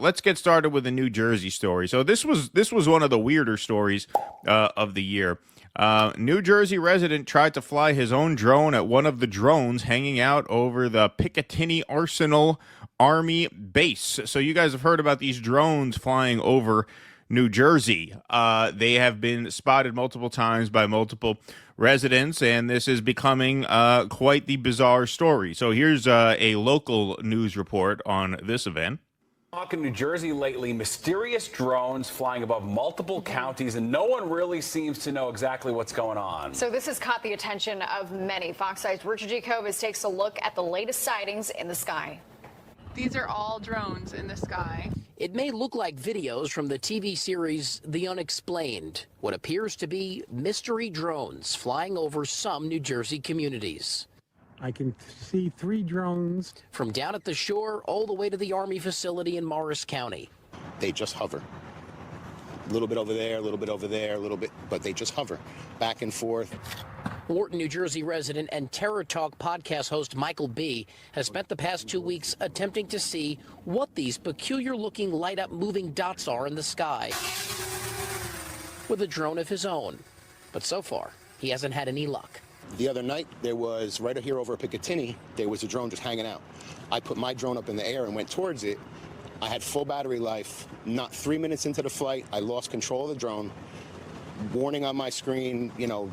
let's get started with a New Jersey story. So this was one of the weirder stories of the year. New Jersey resident tried to fly his own drone at one of the drones hanging out over the Picatinny Arsenal Army base. So you guys have heard about these drones flying over New Jersey. They have been spotted multiple times by multiple residents, and this is becoming quite the bizarre story. So here's a local news report on this event. In New Jersey lately, mysterious drones flying above multiple counties, and no one really seems to know exactly what's going on. So this has caught the attention of many. Fox 5's Richard G. Covas takes a look at the latest sightings in the sky. These are all drones in the sky. It may look like videos from the TV series The Unexplained, what appears to be mystery drones flying over some New Jersey communities. I can see 3 drones. From down at the shore all the way to the Army facility in Morris County. They just hover. A little bit over there, a little bit over there, a little bit, but they just hover back and forth. Wharton, New Jersey resident and Terror Talk podcast host Michael B. has spent the past 2 weeks attempting to see what these peculiar-looking light-up moving dots are in the sky with a drone of his own. But so far, he hasn't had any luck. The other night, there was, right here over Picatinny, there was a drone just hanging out. I put my drone up in the air and went towards it. I had full battery life. Not 3 minutes into the flight, I lost control of the drone. Warning on my screen,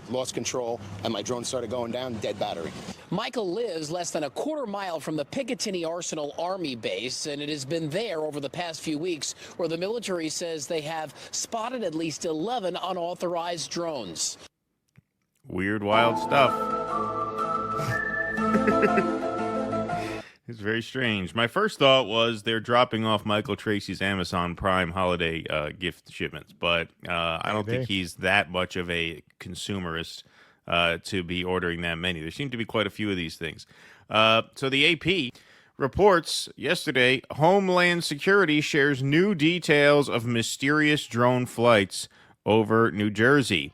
lost control, and my drone started going down, dead battery. Michael lives less than a quarter mile from the Picatinny Arsenal Army base, and it has been there over the past few weeks where the military says they have spotted at least 11 unauthorized drones. Weird, wild stuff. It's very strange. My first thought was they're dropping off Michael Tracy's Amazon Prime holiday gift shipments, but I don't think he's that much of a consumerist to be ordering that many. There seem to be quite a few of these things. So the AP reports yesterday, Homeland Security shares new details of mysterious drone flights over New Jersey.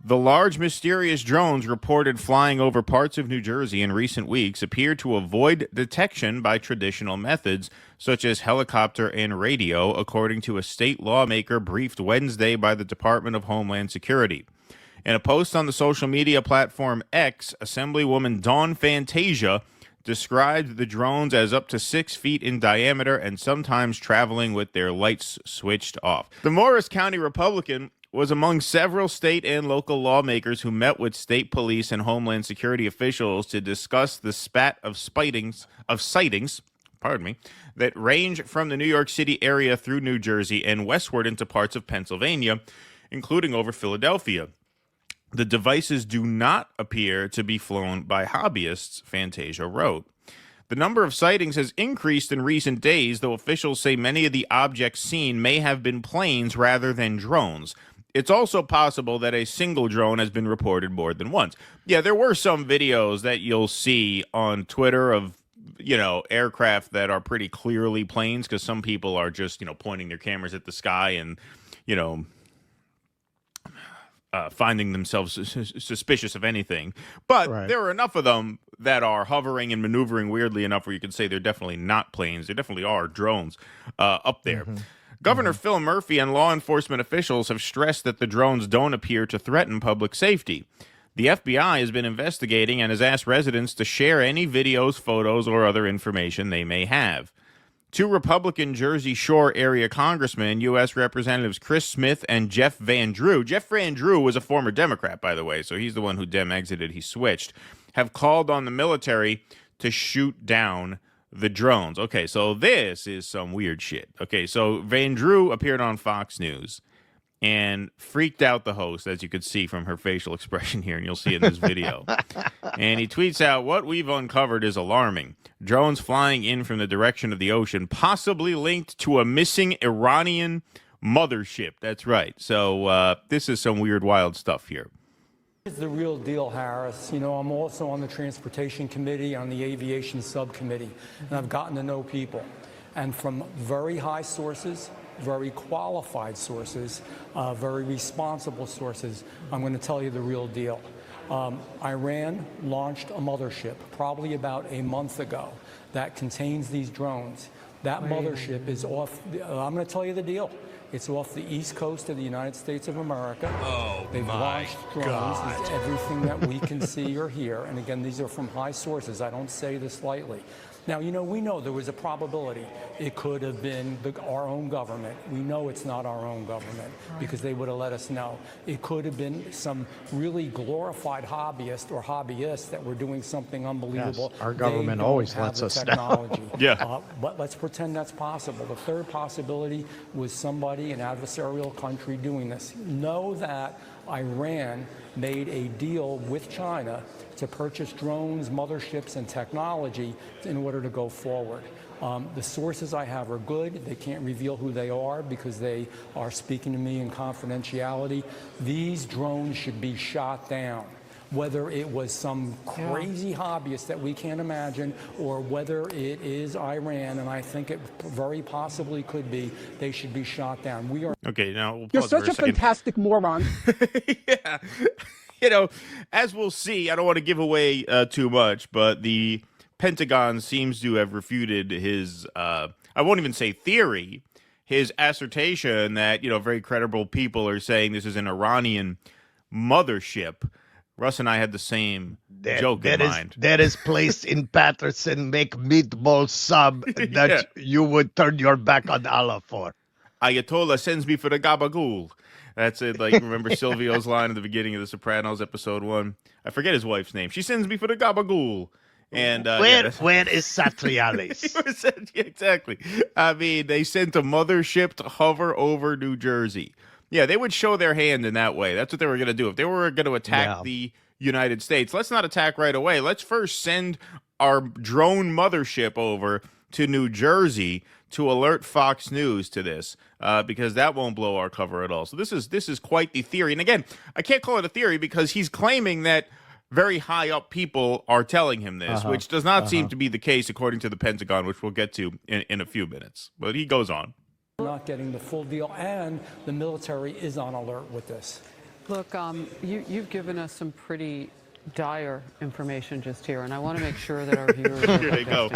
The large mysterious drones reported flying over parts of New Jersey in recent weeks appear to avoid detection by traditional methods, such as helicopter and radio, according to a state lawmaker briefed Wednesday by the Department of Homeland Security. In a post on the social media platform X, Assemblywoman Dawn Fantasia described the drones as up to 6 feet in diameter and sometimes traveling with their lights switched off. The Morris County Republican was among several state and local lawmakers who met with state police and Homeland Security officials to discuss the spat of sightings, that range from the New York City area through New Jersey and westward into parts of Pennsylvania, including over Philadelphia. The devices do not appear to be flown by hobbyists, Fantasia wrote. The number of sightings has increased in recent days, though officials say many of the objects seen may have been planes rather than drones. It's also possible that a single drone has been reported more than once. Yeah, there were some videos that you'll see on Twitter of, aircraft that are pretty clearly planes, because some people are just, pointing their cameras at the sky and, finding themselves suspicious of anything. But there are enough of them that are hovering and maneuvering weirdly enough where you could say they're definitely not planes. They definitely are drones up there. Mm-hmm. Governor Phil Murphy and law enforcement officials have stressed that the drones don't appear to threaten public safety. The FBI has been investigating and has asked residents to share any videos, photos, or other information they may have. 2 Republican Jersey Shore area congressmen, U.S. Representatives Chris Smith and Jeff Van Drew — Jeff Van Drew was a former Democrat, by the way, so he's the one who Dem exited, he switched — have called on the military to shoot down the drones. Okay, so this is some weird shit. Okay, so Van Drew appeared on Fox News and freaked out the host, as you could see from her facial expression here, and you'll see in this video. And he tweets out, "What we've uncovered is alarming. Drones flying in from the direction of the ocean, possibly linked to a missing Iranian mothership." That's right. So this is some weird, wild stuff here. It's the real deal, Harris. I'm also on the Transportation Committee, on the Aviation Subcommittee, and I've gotten to know people. And from very high sources, very qualified sources, very responsible sources, I'm going to tell you the real deal. Iran launched a mothership probably about a month ago that contains these drones. That mothership is off, I'm going to tell you the deal. It's off the east coast of the United States of America. Oh, They've launched drones. It's everything that we can see or hear. And again, these are from high sources. I don't say this lightly. Now, we know there was a probability it could have been our own government. We know it's not our own government because they would have let us know. It could have been some really glorified hobbyist or hobbyists that were doing something unbelievable. Yes, our government always lets us know. Yeah. But let's pretend that's possible. The third possibility was somebody, an adversarial country, doing this. Know that Iran made a deal with China to purchase drones, motherships, and technology in order to go forward. The sources I have are good. They can't reveal who they are because they are speaking to me in confidentiality. These drones should be shot down. Whether it was some crazy hobbyist that we can't imagine or whether it is Iran, and I think it very possibly could be, they should be shot down. We are. Okay, now we'll You're pause such for a second. fantastic moron. Yeah. As we'll see, I don't want to give away too much, but the Pentagon seems to have refuted his, I won't even say theory, his assertion that, very credible people are saying this is an Iranian mothership. Russ and I had the same joke in mind. There is place in Patterson make meatball sub that you would turn your back on Allah for. Ayatollah sends me for the gabagool. That's it. Like, remember Silvio's line at the beginning of The Sopranos, episode 1? I forget his wife's name. She sends me for the gabagool. And where is Satrialis? Yeah, exactly. I mean, they sent a mothership to hover over New Jersey. Yeah, they would show their hand in that way. That's what they were going to do. If they were going to attack the United States, let's not attack right away. Let's first send our drone mothership over to New Jersey to alert Fox News to this, because that won't blow our cover at all. So this is quite the theory. And again, I can't call it a theory because he's claiming that very high up people are telling him this, which does not seem to be the case according to the Pentagon, which we'll get to in a few minutes. But he goes on. Not getting the full deal, and the military is on alert with this. Look, you've given us some pretty dire information just here, and I want to make sure that our viewers are Here they go.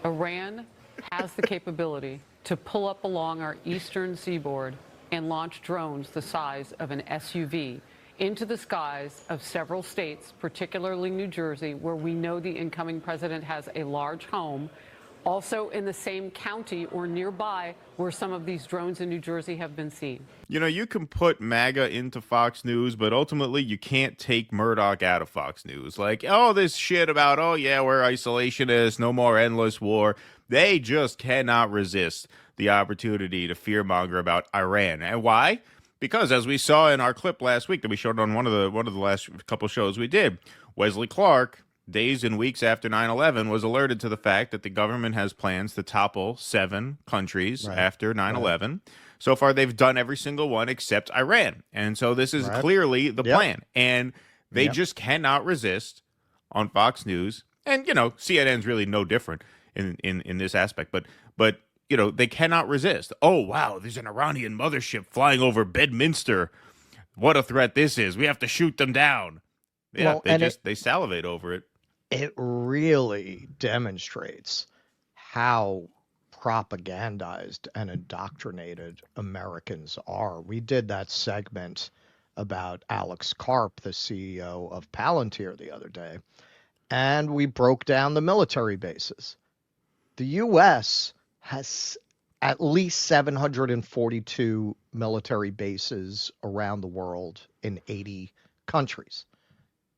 Iran has the capability to pull up along our eastern seaboard and launch drones the size of an SUV into the skies of several states, particularly New Jersey, where we know the incoming president has a large home. Also in the same county or nearby where some of these drones in New Jersey have been seen. You can put MAGA into Fox News, but ultimately you can't take Murdoch out of Fox News. Like, this shit about, we're isolationists, no more endless war. They just cannot resist the opportunity to fearmonger about Iran. And why? Because as we saw in our clip last week that we showed on one of the last couple shows we did, Wesley Clark, days and weeks after 9/11, was alerted to the fact that the government has plans to topple 7 countries after 9/11. So far, they've done every single one except Iran. And so this is clearly the plan. And they just cannot resist on Fox News. And, CNN's really no different in this aspect. But they cannot resist. Oh, wow, there's an Iranian mothership flying over Bedminster. What a threat this is. We have to shoot them down. Yeah, they salivate over it. It really demonstrates how propagandized and indoctrinated Americans are. We did that segment about Alex Karp, the CEO of Palantir, the other day, and we broke down the military bases. The U.S. has at least 742 military bases around the world in 80 countries.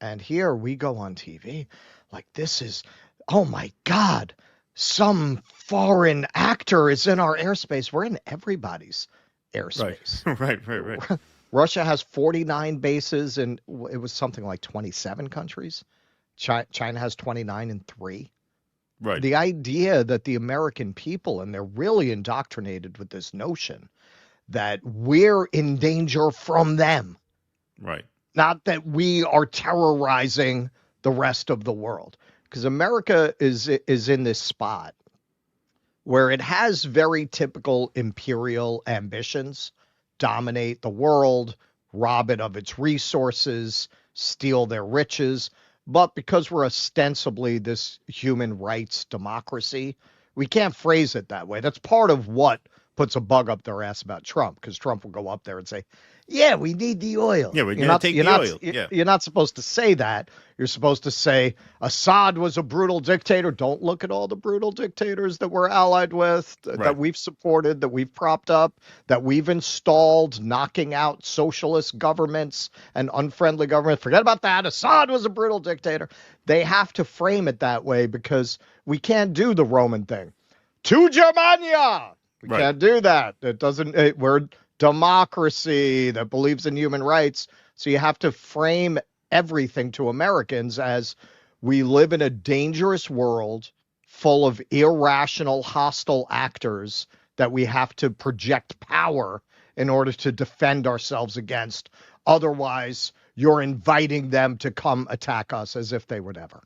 And here we go on TV like this is, oh my God, some foreign actor is in our airspace. We're in everybody's airspace. Right. Russia has 49 bases, and it was something like 27 countries. China has 29 and 3. Right. The idea that the American people, and they're really indoctrinated with this notion that we're in danger from them. Right. Not that we are terrorizing the rest of the world, because America is in this spot where it has very typical imperial ambitions: dominate the world, rob it of its resources, steal their riches. But because we're ostensibly this human rights democracy, We can't phrase it that way. That's part of what puts a bug up their ass about Trump, because Trump will go up there and say, yeah, we need the oil. Yeah, we're going to take the oil. Yeah. You're not supposed to say that. You're supposed to say Assad was a brutal dictator. Don't look at all the brutal dictators that we're allied with, that we've supported, that we've propped up, that we've installed, knocking out socialist governments and unfriendly governments. Forget about that. Assad was a brutal dictator. They have to frame it that way, because we can't do the Roman thing. To Germania! We can't do that. It doesn't. We're democracy that believes in human rights. So you have to frame everything to Americans as we live in a dangerous world full of irrational, hostile actors that we have to project power in order to defend ourselves against. Otherwise, you're inviting them to come attack us as if they would ever.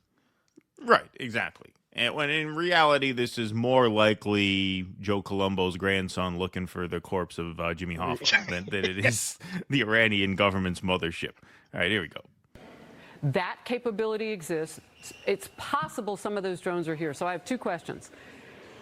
Right, exactly. And when in reality, this is more likely Joe Colombo's grandson looking for the corpse of Jimmy Hoffa than it is the Iranian government's mothership. All right, here we go. That capability exists. It's possible some of those drones are here. So I have two questions.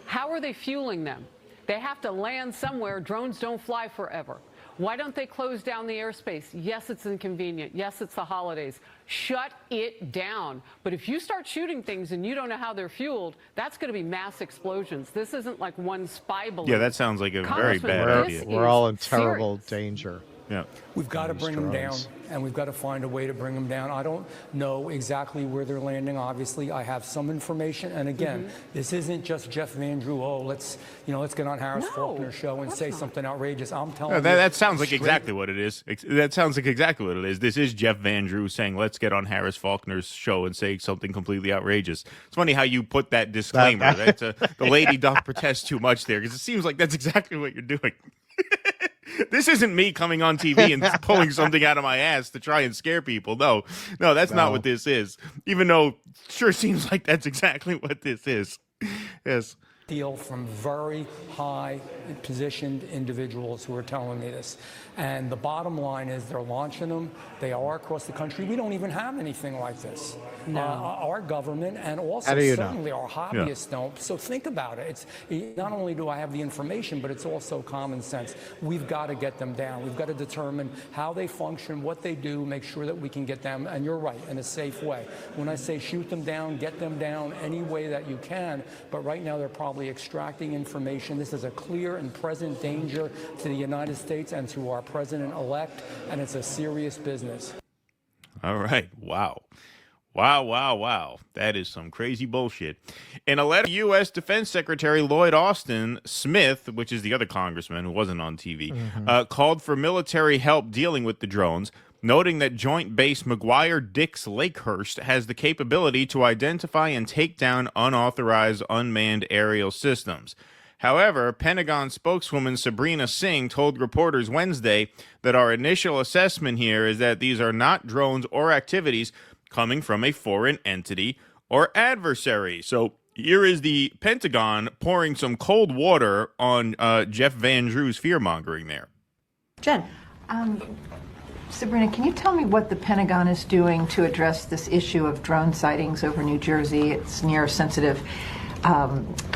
How are they fueling them? They have to land somewhere. Drones don't fly forever. Why don't they close down the airspace? Yes, it's inconvenient. Yes, it's the holidays. Shut it down. But if you start shooting things and you don't know how they're fueled, that's going to be mass explosions. This isn't like one spy balloon. Yeah, that sounds like a very bad idea. We're all in terrible danger. Yeah. We've got to bring them down, and we've got to find a way to bring them down. I don't know exactly where they're landing. Obviously, I have some information. And again, this isn't just Jeff Van Drew. Oh, let's get on Harris Faulkner's show and say something outrageous. I'm telling you. That sounds like exactly what it is. That sounds like exactly what it is. This is Jeff Van Drew saying, let's get on Harris Faulkner's show and say something completely outrageous. It's funny how you put that disclaimer. The lady doth protest too much there, because it seems like that's exactly what you're doing. This isn't me coming on TV and pulling something out of my ass to try and scare people. No, that's not what this is. Even though it sure seems like that's exactly what this is. Yes. Deal from very high positioned individuals who are telling me this. And the bottom line is they're launching them. They are across the country. We don't even have anything like this. No. Our government and also certainly our hobbyists don't. So think about it. It's not only do I have the information, but it's also common sense. We've got to get them down. We've got to determine how they function, what they do, make sure that we can get them, and you're right, in a safe way. When I say shoot them down, get them down any way that you can, but right now they're probably extracting information. This is a clear and present danger to the United States and to our president-elect, and it's a serious business. All right. Wow. Wow. That is some crazy bullshit. In a letter, U.S. Defense Secretary Lloyd Austin Smith, which is the other congressman who wasn't on TV, called for military help dealing with the drones, noting that Joint Base McGuire-Dix Lakehurst has the capability to identify and take down unauthorized unmanned aerial systems. However, Pentagon spokeswoman Sabrina Singh told reporters Wednesday that our initial assessment here is that these are not drones or activities coming from a foreign entity or adversary. So here is the Pentagon pouring some cold water on Jeff Van Drew's fear-mongering there. Jen. Sabrina, can you tell me what the Pentagon is doing to address this issue of drone sightings over New Jersey? It's near sensitive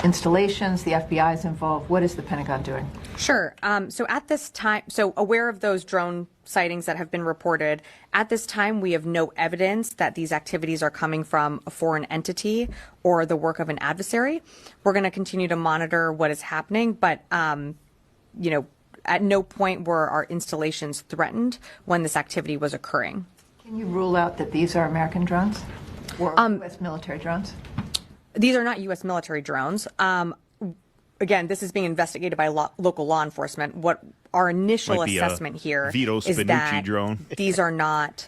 installations. The FBI is involved. What is the Pentagon doing? Sure. So at this time, aware of those drone sightings that have been reported, at this time we have no evidence that these activities are coming from a foreign entity or the work of an adversary. We're going to continue to monitor what is happening, but at no point were our installations threatened when this activity was occurring. Can you rule out that these are American drones or U.S. military drones? These are not U.S. military drones. Again, this is being investigated by local law enforcement. What our initial assessment here is that these are not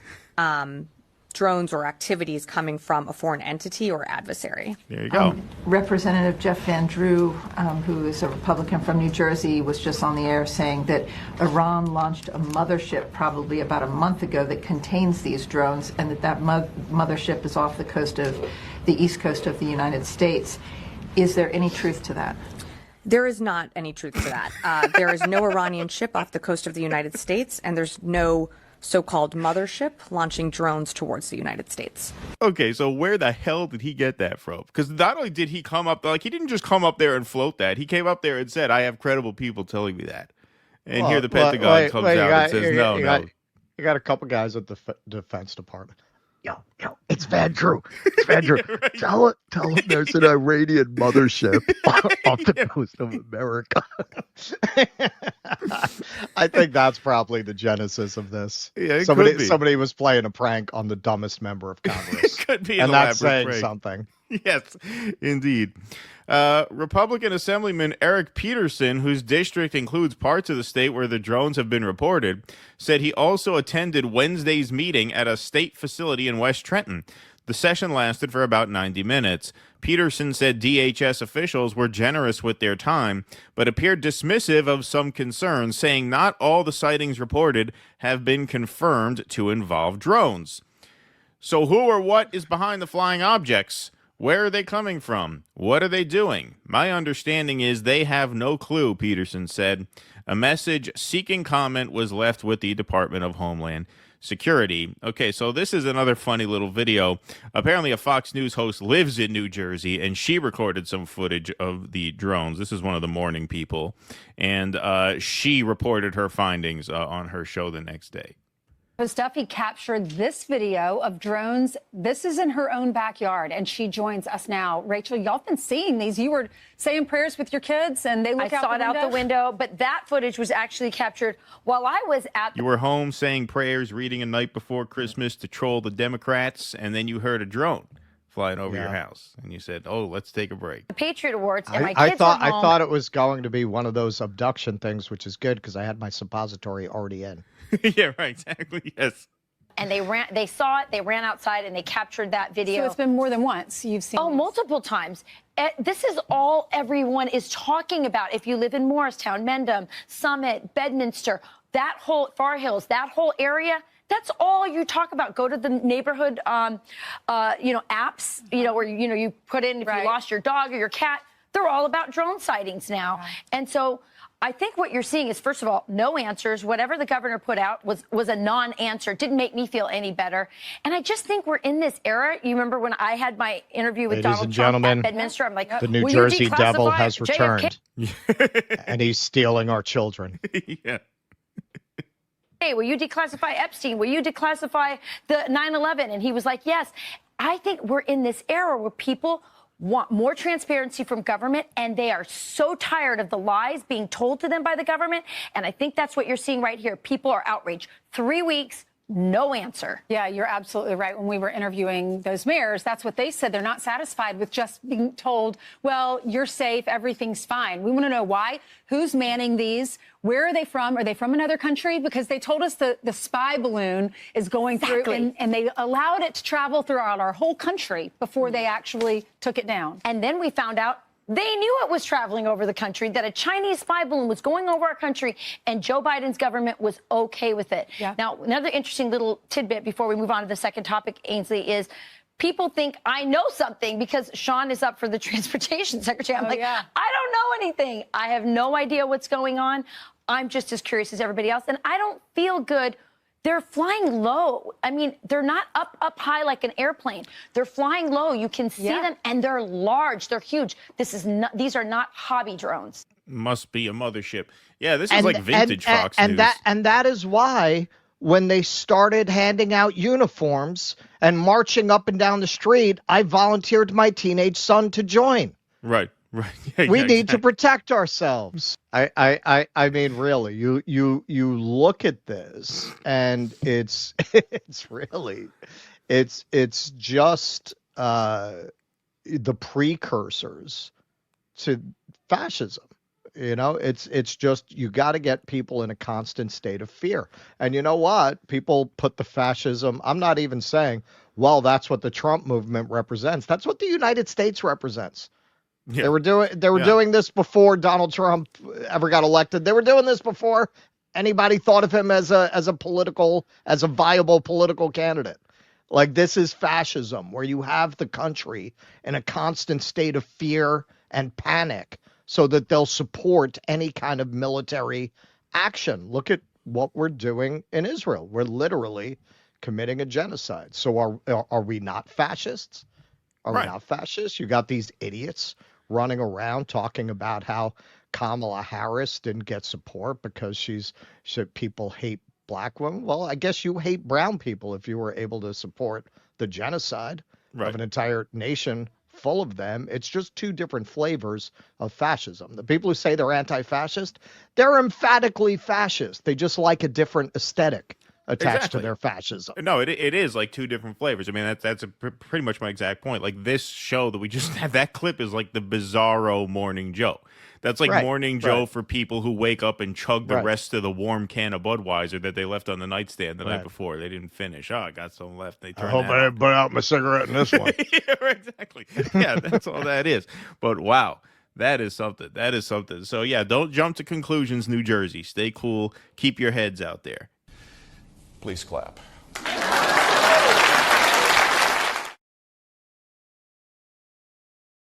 drones or activities coming from a foreign entity or adversary. There you go. Representative Jeff Van Drew, who is a Republican from New Jersey, was just on the air saying that Iran launched a mothership probably about a month ago that contains these drones, and that mothership is off the coast of the east coast of the United States. Is there any truth to that? There is not any truth to that. There is no Iranian ship off the coast of the United States, and there's no so-called mothership launching drones towards the United States. Okay, so where the hell did he get that from? Because not only did he come up, like he didn't just come up there and float that. He came up there and said, "I have credible people telling me that." And here the Pentagon comes out and says, "No, no." You got a couple guys at the Defense Department. Yo, it's Van Drew. It's Van Drew. Right. Tell him there's an Iranian mothership off the coast of America. I think that's probably the genesis of this. Yeah, somebody was playing a prank on the dumbest member of Congress. Could be and that's saying prank. something. Yes, indeed. Republican Assemblyman Eric Peterson, whose district includes parts of the state where the drones have been reported, said he also attended Wednesday's meeting at a state facility in West Trenton. The session lasted for about 90 minutes. Peterson said DHS officials were generous with their time, but appeared dismissive of some concerns, saying not all the sightings reported have been confirmed to involve drones. So who or what is behind the flying objects? Where are they coming from? What are they doing? My understanding is they have no clue, Peterson said. A message seeking comment was left with the Department of Homeland Security. Okay, so this is another funny little video. Apparently a Fox News host lives in New Jersey, and she recorded some footage of the drones. This is one of the morning people, and she reported her findings on her show the next day. Duffy captured this video of drones. This is in her own backyard, and she joins us now. Rachel, y'all been seeing these. You were saying prayers with your kids, and they look out the window. But that footage was actually captured while I was at. You were home saying prayers, reading A Night Before Christmas to troll the Democrats, and then you heard a drone flying over your house, and you said, "Oh, let's take a break." The Patriot Awards, and my I kids were home. I thought it was going to be one of those abduction things, which is good because I had my suppository already in. Yeah, right, exactly. Yes. And they saw it, they ran outside, and they captured that video. So it's been more than once you've seen. Oh, multiple times. This is all everyone is talking about. If you live in Morristown, Mendham, Summit, Bedminster, that whole Far Hills, that whole area. That's all you talk about. Go to the neighborhood, apps, where you put in if you lost your dog or your cat. They're all about drone sightings now, and so. I think what you're seeing is, first of all, no answers. Whatever the governor put out was a non-answer. It didn't make me feel any better. And I just think we're in this era. You remember when I had my interview with Donald Trump at Bedminster? I'm like, the New Jersey devil has returned. And he's stealing our children. Yeah. Hey, will you declassify Epstein? Will you declassify the 9/11? And he was like, yes. I think we're in this era where people want more transparency from government, and they are so tired of the lies being told to them by the government. And I think that's what you're seeing right here. People are outraged. 3 weeks, no answer. Yeah, you're absolutely right. When we were interviewing those mayors, that's what they said. They're not satisfied with just being told, well, you're safe, everything's fine. We want to know why, who's manning these, where are they from? Are they from another country? Because they told us the spy balloon is going through, and they allowed it to travel throughout our whole country before they actually took it down. And then we found out they knew it was traveling over the country, that a Chinese spy balloon was going over our country, and Joe Biden's government was okay with it. Yeah. Now, another interesting little tidbit before we move on to the second topic, Ainsley, is people think I know something because Sean is up for the transportation secretary. I'm I don't know anything. I have no idea what's going on. I'm just as curious as everybody else, and I don't feel good. They're flying low. I mean, they're not up high like an airplane. They're flying low. You can see them, and they're large. They're huge. These are not hobby drones. Must be a mothership. Yeah, this is like vintage Fox News. And that is why when they started handing out uniforms and marching up and down the street, I volunteered my teenage son to join. Right. Right. Yeah, we need to protect ourselves. I mean, really, you look at this, and it's just the precursors to fascism. It's just you got to get people in a constant state of fear. And you know what? People put the fascism. I'm not even saying, well, that's what the Trump movement represents. That's what the United States represents. Yeah. They were doing this before Donald Trump ever got elected. They were doing this before anybody thought of him as a viable political candidate. Like, this is fascism, where you have the country in a constant state of fear and panic so that they'll support any kind of military action. Look at what we're doing in Israel. We're literally committing a genocide. So are we not fascists? Are we not fascists? You got these idiots running around talking about how Kamala Harris didn't get support because people hate black women. Well, I guess you hate brown people if you were able to support the genocide of an entire nation full of them. It's just two different flavors of fascism. The people who say they're anti-fascist, they're emphatically fascist. They just like a different aesthetic attached to their fascism. No, it is like two different flavors. I mean, that's pretty much my exact point. Like this show that we just had, that clip is like the Bizarro Morning Joe. That's like Morning Joe for people who wake up and chug the rest of the warm can of Budweiser that they left on the nightstand the night before. They didn't finish. Oh, I got some left. They turned. I hope I didn't put out my cigarette in this one. Yeah, exactly. Yeah, that's all that is. But wow. That is something. That is something. So yeah, don't jump to conclusions, New Jersey. Stay cool. Keep your heads out there. Please clap.